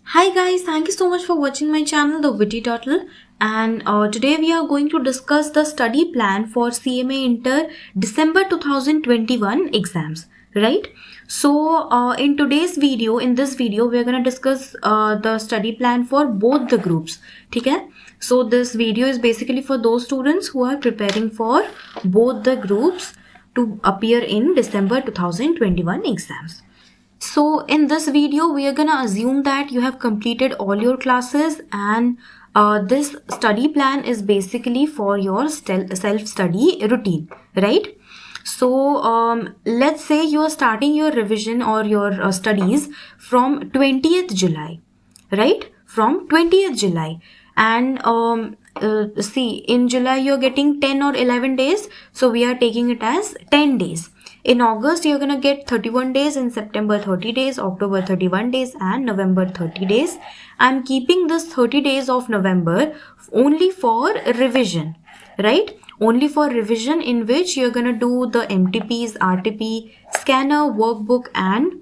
Hi guys, thank you so much for watching my channel The Witty Turtle, and today we are going to discuss the study plan for CMA Inter December 2021 exams, right? So in this video we are going to discuss the study plan for both the groups, okay? So this video is basically for those students who are preparing for both the groups to appear in December 2021 exams. So in this video, we are gonna assume that you have completed all your classes, and this study plan is basically for your self-study routine, right? So let's say you are starting your revision or your studies from 20th July, right? From 20th July. And see, in July you're getting 10 or 11 days, so we are taking it as 10 days. In August, you're gonna get 31 days, in September 30 days, October 31 days, and November 30 days. I'm keeping this 30 days of November only for revision, right? Only for revision, in which you're gonna do the MTPs, RTP, scanner, workbook, and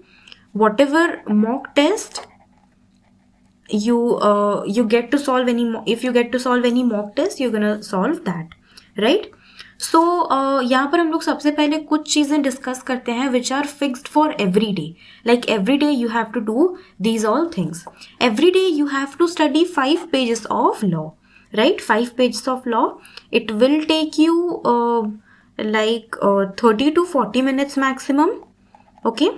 whatever mock test you get to solve if you get to solve any mock test, you're gonna solve that, right? सो यहाँ पर हम लोग सबसे पहले कुछ चीज़ें discuss करते हैं which are fixed for every day. Like every day you have to do these all things. Every day you have to study 5 pages of law, right? 5 pages of law. It will take you 30 to 40 minutes maximum. Okay,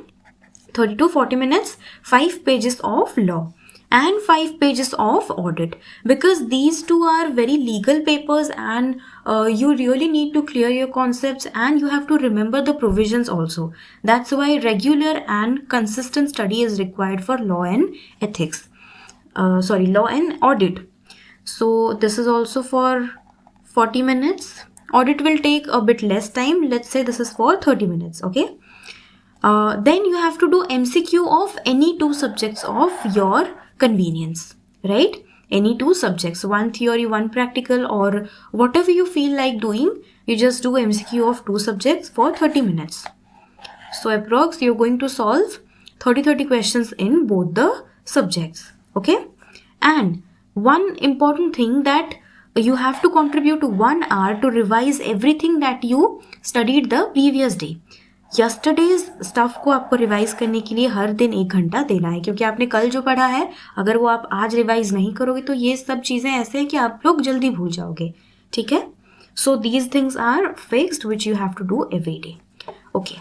30 to 40 minutes, 5 pages of law and 5 pages of audit, because these two are very legal papers, and you really need to clear your concepts, and you have to remember the provisions also. That's why regular and consistent study is required for law and ethics. Law and audit. So this is also for 40 minutes. Audit will take a bit less time. Let's say this is for 30 minutes, okay? Then you have to do MCQ of any 2 subjects of your convenience, right? Any 2 subjects, 1 theory, 1 practical, or whatever you feel like doing. You just do MCQ of 2 subjects for 30 minutes. So approx you're going to solve 30 questions in both the subjects, okay? And one important thing, that you have to contribute 1 hour to revise everything that you studied the previous day. Yesterday's stuff को आपको revise करने के लिए हर दिन 1 घंटा देना है, क्योंकि आपने कल जो पढ़ा है अगर वो आप आज रिवाइज नहीं करोगे तो ये सब चीज़ें ऐसे हैं कि आप लोग जल्दी भूल जाओगे, ठीक है? So these things are fixed which you have to do every day. Okay,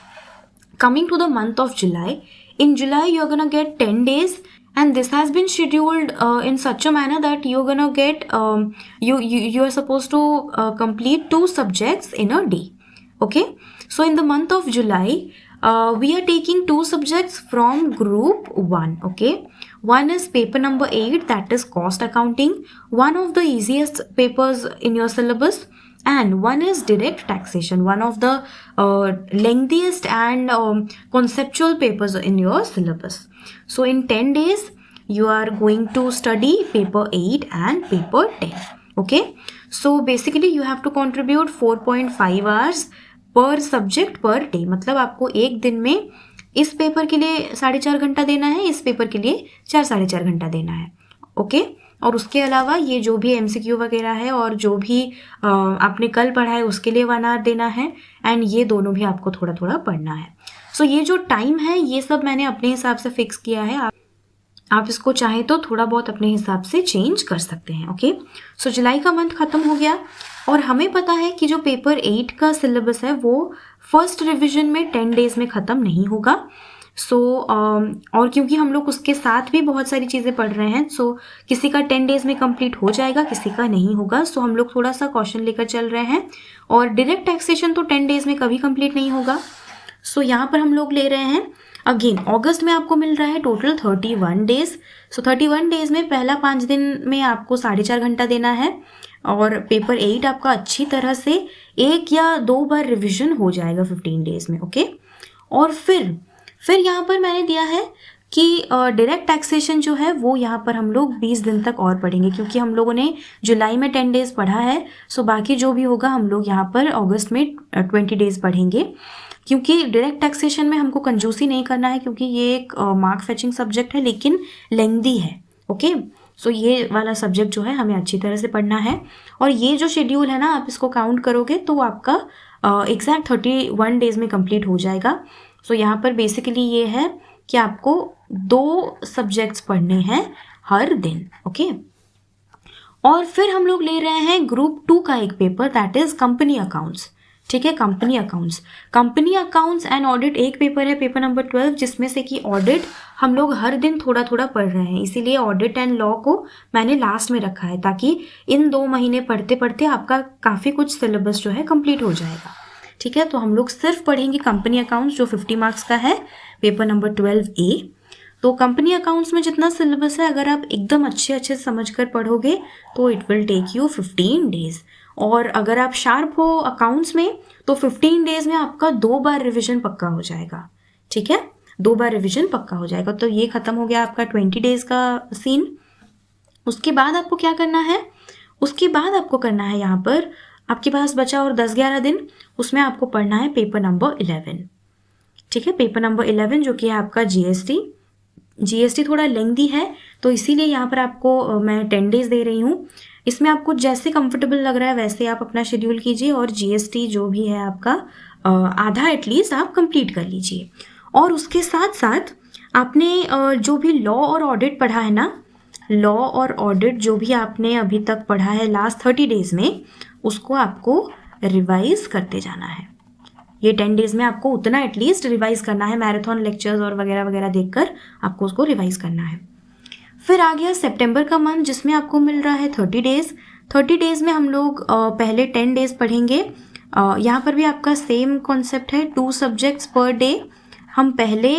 coming to the month of July. In July, you're gonna get 10 days, and this has been scheduled in such a manner that you're gonna get you are supposed to complete 2 subjects in a day. Okay, so in the month of July, we are taking 2 subjects from group 1. Okay, one is paper number 8, that is cost accounting, one of the easiest papers in your syllabus, and one is direct taxation, one of the lengthiest and conceptual papers in your syllabus. So in 10 days you are going to study paper 8 and paper 10. Okay, so basically you have to contribute 4.5 hours पर subject per day. मतलब आपको एक दिन में इस paper के लिए 4.5 घंटा देना है, इस पेपर के लिए 4-4.5 घंटा देना है, ओके? और उसके अलावा ये जो भी MCQ वगैरह है और जो भी आपने कल पढ़ा है उसके लिए 1 आवर देना है, एंड ये दोनों भी आपको थोड़ा थोड़ा पढ़ना है. सो ये जो टाइम है ये सब मैंने अपने हिसाब से फिक्स किया है. आप इसको चाहे तो थोड़ा बहुत अपने हिसाब से चेंज कर सकते हैं, ओके? सो जुलाई का मंथ ख़त्म हो गया, और हमें पता है कि जो पेपर 8 का सिलेबस है वो फर्स्ट रिवीजन में 10 डेज़ में ख़त्म नहीं होगा. सो और क्योंकि हम लोग उसके साथ भी बहुत सारी चीज़ें पढ़ रहे हैं, सो किसी का 10 डेज़ में कंप्लीट हो जाएगा, किसी का नहीं होगा. सो हम लोग थोड़ा सा कॉशन लेकर चल रहे हैं, और डायरेक्ट टैक्सेशन तो 10 डेज़ में कभी कंप्लीट नहीं होगा. सो यहाँ पर हम लोग ले रहे हैं अगेन, अगस्त में आपको मिल रहा है टोटल 31 डेज. सो 31 डेज में पहला 5 दिन में आपको 4.5 घंटा देना है, और पेपर 8 आपका अच्छी तरह से 1 या 2 बार रिवीजन हो जाएगा 15 डेज में, ओके? और फिर यहाँ पर मैंने दिया है कि डायरेक्ट टैक्सेशन जो है वो यहाँ पर हम लोग 20 दिन तक और पढ़ेंगे, क्योंकि हम लोगों ने जुलाई में 10 डेज़ पढ़ा है. सो बाकी जो भी होगा हम लोग यहाँ पर अगस्त में 20 डेज़ पढ़ेंगे, क्योंकि डायरेक्ट टैक्सेशन में हमको कंजूसी नहीं करना है, क्योंकि ये एक मार्क फेचिंग सब्जेक्ट है लेकिन लेंदी है, ओके। सो ये वाला सब्जेक्ट जो है हमें अच्छी तरह से पढ़ना है, और ये जो शेड्यूल है ना, आप इसको काउंट करोगे तो आपका एग्जैक्ट 31 डेज में कंप्लीट हो जाएगा। सो यहाँ पर बेसिकली ये है कि आपको 2 सब्जेक्ट्स पढ़ने हैं हर दिन, ओके। और फिर हम लोग ले रहे हैं ग्रुप 2 का एक paper, that is company accounts, ठीक है। कंपनी अकाउंट्स एंड ऑडिट एक पेपर है, पेपर नंबर 12, जिसमें से कि ऑडिट हम लोग हर दिन थोड़ा थोड़ा पढ़ रहे हैं, इसीलिए ऑडिट एंड लॉ को मैंने लास्ट में रखा है, ताकि इन 2 महीने पढ़ते पढ़ते आपका काफ़ी कुछ सिलेबस जो है कंप्लीट हो जाएगा, ठीक है। तो हम लोग सिर्फ पढ़ेंगे कंपनी अकाउंट्स, जो 50 मार्क्स का है, पेपर नंबर 12A। तो कंपनी अकाउंट्स में जितना सिलेबस है, अगर आप एकदम अच्छे से समझ कर पढ़ोगे तो it will take you 15 days, और अगर आप शार्प हो अकाउंट्स में तो 15 डेज में आपका 2 बार रिविजन पक्का हो जाएगा, ठीक है। 2 बार रिविजन पक्का हो जाएगा। तो ये खत्म हो गया आपका 20 डेज का सीन। उसके बाद आपको क्या करना है, उसके बाद आपको करना है, यहाँ पर आपके पास बचा और 10-11 दिन, उसमें आपको पढ़ना है पेपर नंबर 11, ठीक है। पेपर नंबर 11 जो कि है आपका जीएसटी थोड़ा लेंथी है, तो इसीलिए यहाँ पर आपको मैं 10 डेज दे रही हूँ। इसमें आपको जैसे कंफर्टेबल लग रहा है वैसे आप अपना शेड्यूल कीजिए, और जीएसटी जो भी है आपका आधा एटलीस्ट आप कंप्लीट कर लीजिए। और उसके साथ साथ आपने जो भी लॉ और ऑडिट पढ़ा है ना, लॉ और ऑडिट जो भी आपने अभी तक पढ़ा है लास्ट 30 डेज में, उसको आपको रिवाइज करते जाना है। ये 10 डेज में आपको उतना एटलीस्ट रिवाइज करना है, मैराथन लेक्चर्स और वगैरह वगैरह देखकर आपको उसको रिवाइज करना है। फिर आ गया सितंबर का मंथ, जिसमें आपको मिल रहा है 30 डेज। 30 डेज में हम लोग पहले 10 डेज पढ़ेंगे। यहाँ पर भी आपका सेम कॉन्सेप्ट है, 2 सब्जेक्ट्स पर डे। हम पहले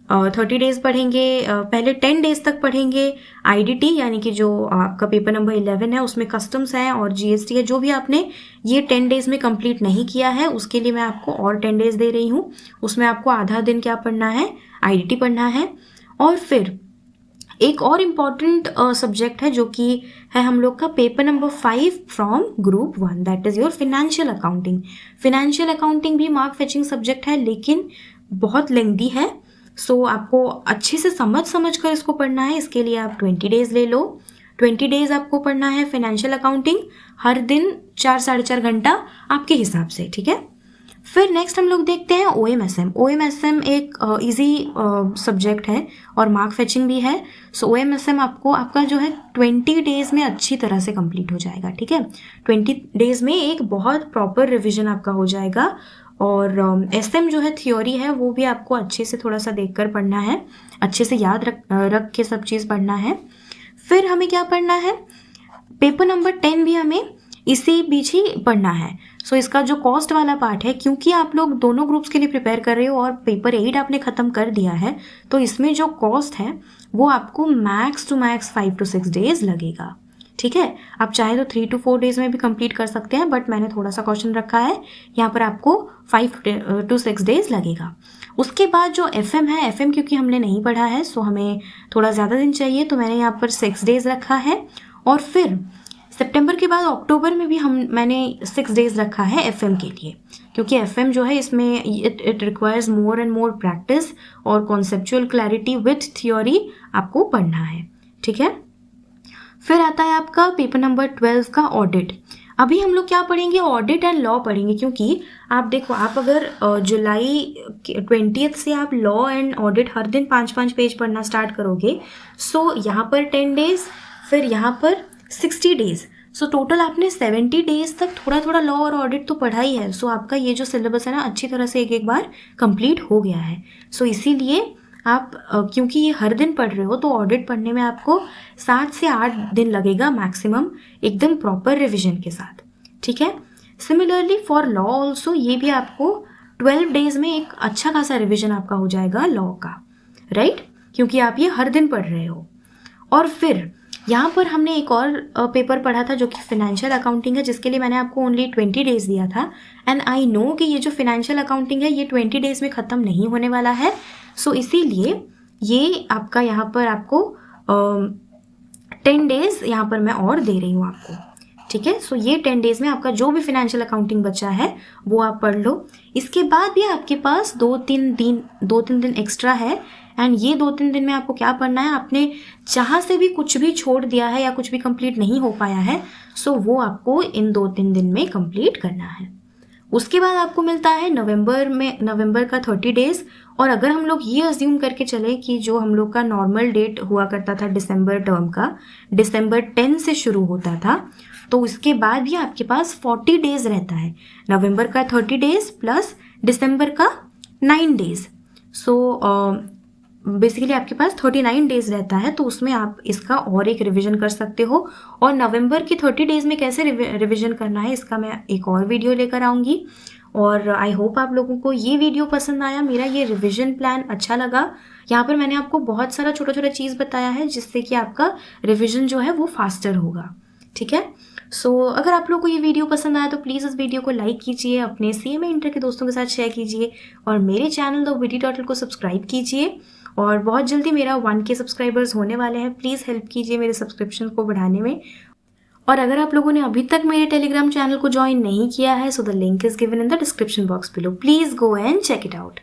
30 डेज पढ़ेंगे, पहले 10 डेज तक पढ़ेंगे आईडीटी, यानी कि जो आपका पेपर नंबर 11 है उसमें कस्टम्स है और जीएसटी है। जो भी आपने ये 10 डेज में कंप्लीट नहीं किया है उसके लिए मैं आपको और 10 डेज दे रही हूँ। उसमें आपको आधा दिन क्या पढ़ना है, आईडीटी पढ़ना है। और फिर एक और इम्पॉर्टेंट सब्जेक्ट है जो कि है हम लोग का paper number 5 from group 1, that is your financial accounting. Financial accounting भी मार्क फेचिंग सब्जेक्ट है, लेकिन बहुत लेंथी है। सो आपको अच्छे से समझ कर इसको पढ़ना है। इसके लिए आप 20 डेज ले लो। 20 डेज आपको पढ़ना है फिनेंशियल अकाउंटिंग, हर दिन 4-4.5 घंटा आपके हिसाब से, ठीक है। फिर नेक्स्ट हम लोग देखते हैं OMSM। OMSM एक इजी सब्जेक्ट है और मार्क फेचिंग भी है। सो OMSM आपको आपका जो है 20 डेज में अच्छी तरह से कंप्लीट हो जाएगा, ठीक है। 20 डेज में एक बहुत प्रॉपर रिविजन आपका हो जाएगा। और SM जो है थ्योरी है, वो भी आपको अच्छे से थोड़ा सा देखकर पढ़ना है, अच्छे से याद रख के सब चीज़ पढ़ना है। फिर हमें क्या पढ़ना है, पेपर नंबर 10 भी हमें इसी बीच ही पढ़ना है। सो इसका जो कॉस्ट वाला पार्ट है, क्योंकि आप लोग दोनों ग्रुप्स के लिए प्रिपेयर कर रहे हो और पेपर 8 आपने ख़त्म कर दिया है, तो इसमें जो कॉस्ट है वो आपको max to max 5 to 6 days लगेगा, ठीक है। आप चाहे तो 3 to 4 डेज में भी कंप्लीट कर सकते हैं, बट मैंने थोड़ा सा क्वेश्चन रखा है, यहाँ पर आपको 5 to 6 डेज लगेगा। उसके बाद जो FM है, FM क्योंकि हमने नहीं पढ़ा है सो हमें थोड़ा ज़्यादा दिन चाहिए, तो मैंने यहाँ पर 6 डेज रखा है। और फिर सितंबर के बाद अक्टूबर में भी मैंने 6 डेज रखा है FM के लिए, क्योंकि FM जो है इसमें it requires more and more practice और कॉन्सेप्चुअल क्लैरिटी विथ थ्योरी आपको पढ़ना है, ठीक है। फिर आता है आपका पेपर नंबर 12 का ऑडिट। अभी हम लोग क्या पढ़ेंगे, ऑडिट एंड लॉ पढ़ेंगे, क्योंकि आप देखो, आप अगर जुलाई 20 से आप लॉ एंड ऑडिट हर दिन 5-5 पेज पढ़ना स्टार्ट करोगे, सो यहाँ पर 10 डेज, फिर यहाँ पर 60 डेज, सो टोटल आपने 70 डेज तक थोड़ा थोड़ा लॉ और ऑडिट तो पढ़ा ही है। सो आपका ये जो सिलेबस है ना, अच्छी तरह से एक बार कंप्लीट हो गया है। सो इसीलिए आप क्योंकि ये हर दिन पढ़ रहे हो, तो ऑडिट पढ़ने में आपको 7 से 8 दिन लगेगा मैक्सिमम, एकदम प्रॉपर रिविजन के साथ, ठीक है। सिमिलरली फॉर लॉ ऑल्सो, ये भी आपको 12 डेज में एक अच्छा खासा रिविजन आपका हो जाएगा लॉ का, राइट, क्योंकि आप ये हर दिन पढ़ रहे हो। और फिर यहाँ पर हमने एक और पेपर पढ़ा था जो कि फिनेंशियल अकाउंटिंग है, जिसके लिए मैंने आपको ओनली 20 डेज दिया था। एंड आई नो कि ये जो फिनेंशियल अकाउंटिंग है ये 20 डेज में ख़त्म नहीं होने वाला है। सो इसीलिए ये आपका यहाँ पर आपको 10 डेज यहाँ पर मैं और दे रही हूँ आपको, ठीक है। सो ये 10 डेज में आपका जो भी फिनेंशियल अकाउंटिंग बचा है वो आप पढ़ लो। इसके बाद भी आपके पास 2-3 दिन एक्स्ट्रा है एंड ये 2-3 दिन में आपको क्या पढ़ना है, आपने जहाँ से भी कुछ भी छोड़ दिया है या कुछ भी कंप्लीट नहीं हो पाया है, सो वो आपको इन 2-3 दिन में कंप्लीट करना है। उसके बाद आपको मिलता है नवंबर का 30 डेज। और अगर हम लोग ये अज्यूम करके चले कि जो हम लोग का नॉर्मल डेट हुआ करता था दिसंबर टर्म का, दिसंबर 10 से शुरू होता था, तो उसके बाद भी आपके पास 40 डेज रहता है। नवंबर का 30 डेज प्लस दिसंबर का 9 डेज, सो बेसिकली आपके पास 39 डेज रहता है। तो उसमें आप इसका और एक रिवीजन कर सकते हो। और नवंबर की 30 डेज में कैसे रिवीजन करना है, इसका मैं एक और वीडियो लेकर आऊँगी। और आई होप आप लोगों को ये वीडियो पसंद आया, मेरा ये रिवीजन प्लान अच्छा लगा। यहाँ पर मैंने आपको बहुत सारा छोटा छोटा चीज़ बताया है जिससे कि आपका रिवीजन जो है वो फास्टर होगा। ठीक है, सो अगर आप लोग को ये वीडियो पसंद आया तो प्लीज़ इस वीडियो को लाइक कीजिए, अपने CMA इंटर के दोस्तों के साथ शेयर कीजिए, और मेरे चैनल द विटी टर्टल को सब्सक्राइब कीजिए। और बहुत जल्दी मेरा 1K सब्सक्राइबर्स होने वाले हैं, प्लीज़ हेल्प कीजिए मेरे सब्सक्रिप्शन को बढ़ाने में। और अगर आप लोगों ने अभी तक मेरे टेलीग्राम चैनल को ज्वाइन नहीं किया है, so the link is given in the description box below, please go and check it out.